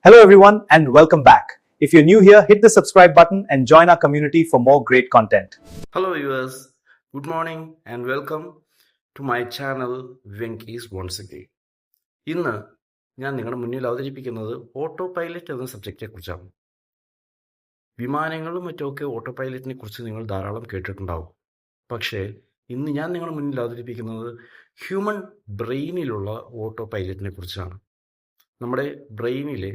Hello everyone and welcome back. If you're new here, hit the subscribe button and join our community for more great content. Hello viewers, good morning and welcome to my channel Venky's once again. ഇന്ന് ഞാൻ നിങ്ങളുടെ മുന്നിൽ അവതരിപ്പിക്കുന്നത് auto pilot എന്ന സബ്ജക്റ്റിനെ കുറിച്ചാണ്. വിമാനങ്ങളും മറ്റുമൊക്കെ auto പൈലറ്റിനെ കുറിച്ച് നിങ്ങൾ ധാരാളം കേട്ടിട്ടുണ്ടാവും. പക്ഷേ ഇന്ന് ഞാൻ നിങ്ങളുടെ മുന്നിൽ അവതരിപ്പിക്കുന്നത് ഹ്യൂമൻ ബ്രെയിനിലുള്ള ഓട്ടോ പൈലറ്റിനെ കുറിച്ചാണ്. നമ്മുടെ ബ്രെയിനിലെ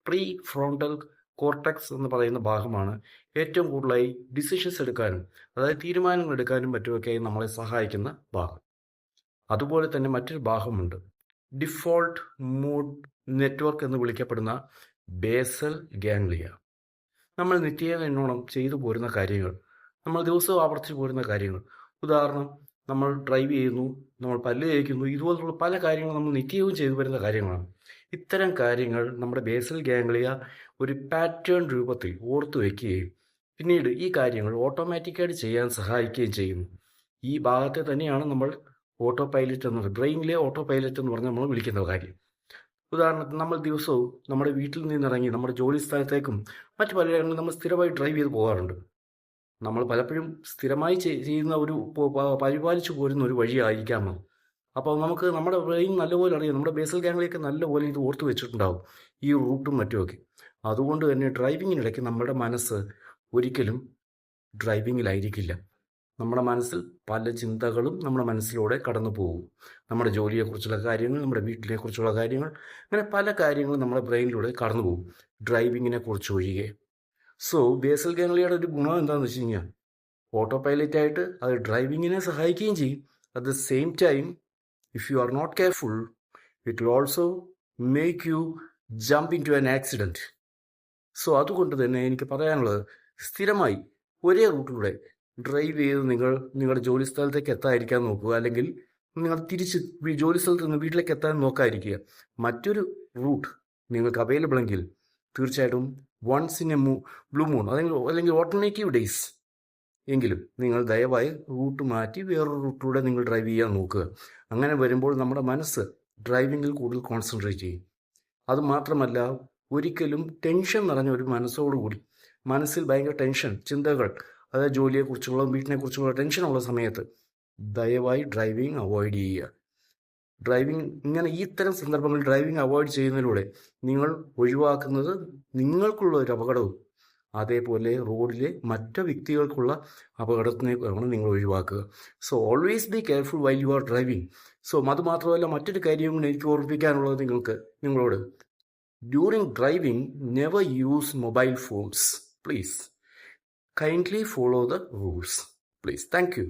പ്രീ ഫ്രോണ്ടൽ കോർട്ടക്സ് എന്ന് പറയുന്ന ഭാഗമാണ് ഏറ്റവും കൂടുതലായി ഡിസിഷൻസ് എടുക്കാനും അതായത് തീരുമാനങ്ങൾ എടുക്കാനും മറ്റുമൊക്കെയായി നമ്മളെ സഹായിക്കുന്ന ഭാഗം. അതുപോലെ തന്നെ മറ്റൊരു ഭാഗമുണ്ട്, ഡിഫോൾട്ട് മൂഡ് നെറ്റ്വർക്ക് എന്ന് വിളിക്കപ്പെടുന്ന ബേസൽ ഗാംഗ്ലിയ. നമ്മൾ നിത്യേനോണം ചെയ്തു പോരുന്ന കാര്യങ്ങൾ, നമ്മൾ ദിവസവും ആവർത്തിച്ചു പോരുന്ന കാര്യങ്ങൾ, ഉദാഹരണം നമ്മൾ ഡ്രൈവ് ചെയ്യുന്നു, നമ്മൾ പല്ല് തേക്കുന്നു, ഇതുപോലുള്ള പല കാര്യങ്ങളും നമ്മൾ നിത്യവും ചെയ്തു വരുന്ന കാര്യങ്ങളാണ്. ഇത്തരം കാര്യങ്ങൾ നമ്മുടെ ബേസൽ ഗാംഗ്ലിയ ഒരു പാറ്റേൺ രൂപത്തിൽ ഓർത്തു വയ്ക്കുകയും പിന്നീട് ഈ കാര്യങ്ങൾ ഓട്ടോമാറ്റിക്കായിട്ട് ചെയ്യാൻ സഹായിക്കുകയും ചെയ്യുന്നു. ഈ ഭാഗത്തെ തന്നെയാണ് നമ്മൾ ഓട്ടോ പൈലറ്റ് എന്നത്, ബ്രെയിനിലെ ഓട്ടോ പൈലറ്റ് എന്ന് പറഞ്ഞാൽ നമ്മൾ വിളിക്കുന്ന കാര്യം. ഉദാഹരണത്തിന് നമ്മൾ ദിവസവും നമ്മുടെ വീട്ടിൽ നിന്നിറങ്ങി നമ്മുടെ ജോലി സ്ഥലത്തേക്കും മറ്റു പലയിടങ്ങളിലും നമ്മൾ സ്ഥിരമായി ഡ്രൈവ് ചെയ്ത് പോകാറുണ്ട്. നമ്മൾ പലപ്പോഴും സ്ഥിരമായി ചെയ്യുന്ന ഒരു പരിപാലിച്ചു പോരുന്ന ഒരു വഴിയായിരിക്കാമോ. അപ്പോൾ നമുക്ക് നമ്മുടെ ബ്രെയിൻ നല്ലപോലെ അറിയാം, നമ്മുടെ ബേസൽ ഗാംഗ്ലിയൊക്കെ നല്ലപോലെ ഇത് ഓർത്ത് വെച്ചിട്ടുണ്ടാവും ഈ റൂട്ടും മറ്റുമൊക്കെ. അതുകൊണ്ട് തന്നെ ഡ്രൈവിങ്ങിനിടയ്ക്ക് നമ്മുടെ മനസ്സ് ഒരിക്കലും ഡ്രൈവിങ്ങിലായിരിക്കില്ല. നമ്മുടെ മനസ്സിൽ പല ചിന്തകളും നമ്മുടെ മനസ്സിലൂടെ കടന്നു പോകും. നമ്മുടെ ജോലിയെക്കുറിച്ചുള്ള കാര്യങ്ങൾ, നമ്മുടെ വീട്ടിനെക്കുറിച്ചുള്ള കാര്യങ്ങൾ, അങ്ങനെ പല കാര്യങ്ങളും നമ്മുടെ ബ്രെയിനിലൂടെ കടന്നു പോകും ഡ്രൈവിങ്ങിനെ കുറിച്ച് ഒഴികെ. സോ ബേസൽ ഗാംഗ്ലിയയുടെ ഒരു ഗുണം എന്താണെന്ന് വെച്ച് കഴിഞ്ഞാൽ ഓട്ടോ പൈലറ്റായിട്ട് അത് ഡ്രൈവിങ്ങിനെ സഹായിക്കുകയും ചെയ്യും. At the same time if you are not careful it will also make you jump into an accident. So അതുകൊണ്ട് തന്നെ എനിക്ക് പറയാനുള്ളത്, സ്ഥിരമായി ഒരേ റൂട്ടിലൂടെ ഡ്രൈവ് ചെയ്ത് നിങ്ങൾ നിങ്ങളുടെ ജോലി സ്ഥലത്തേക്ക് എത്താതിരിക്കാൻ നോക്കുക, അല്ലെങ്കിൽ നിങ്ങൾ തിരിച്ച് ജോലി സ്ഥലത്ത് നിന്ന് വീട്ടിലേക്ക് എത്താൻ നോക്കാതിരിക്കുക. മറ്റൊരു റൂട്ട് നിങ്ങൾക്ക് അവൈലബിൾ എങ്കിൽ തീർച്ചയായിട്ടും once in a blue moon അല്ലെങ്കിൽ ഓൾട്ടർനേറ്റീവ് ഡേയ്സ് എങ്കിലും നിങ്ങൾ ദയവായി റൂട്ട് മാറ്റി വേറൊരു റൂട്ടിലൂടെ നിങ്ങൾ ഡ്രൈവ് ചെയ്യാൻ നോക്കുക. അങ്ങനെ വരുമ്പോൾ നമ്മുടെ മനസ്സ് ഡ്രൈവിങ്ങിൽ കൂടുതൽ കോൺസെൻട്രേറ്റ് ചെയ്യും. അതുമാത്രമല്ല, ഒരിക്കലും ടെൻഷൻ നിറഞ്ഞ ഒരു മനസ്സോടുകൂടി, മനസ്സിൽ ഭയങ്കര ടെൻഷൻ ചിന്തകൾ, അതായത് ജോലിയെക്കുറിച്ചുള്ള വീട്ടിനെക്കുറിച്ചുള്ള ടെൻഷനുള്ള സമയത്ത് ദയവായി ഡ്രൈവിംഗ് അവോയ്ഡ് ചെയ്യുക. ഇങ്ങനെ ഈ തരം സന്ദർഭങ്ങളിൽ ഡ്രൈവിംഗ് അവോയ്ഡ് ചെയ്യുന്നതിലൂടെ നിങ്ങൾ ഒഴിവാക്കുന്നത് നിങ്ങൾക്കുള്ള ഒരു അപകടവും അതേപോലെ റോഡിലെ മറ്റു വ്യക്തികൾക്കുള്ള അപകടത്തിനെയാണ് നിങ്ങൾ ഒഴിവാക്കുക. So always be careful while you are driving. So അതുമാത്രമല്ല, മറ്റൊരു കാര്യവും എനിക്ക് ഓർമ്മിപ്പിക്കാനുള്ളത് നിങ്ങളോട്, during driving never use mobile phones. Please kindly follow the rules. Please. Thank you.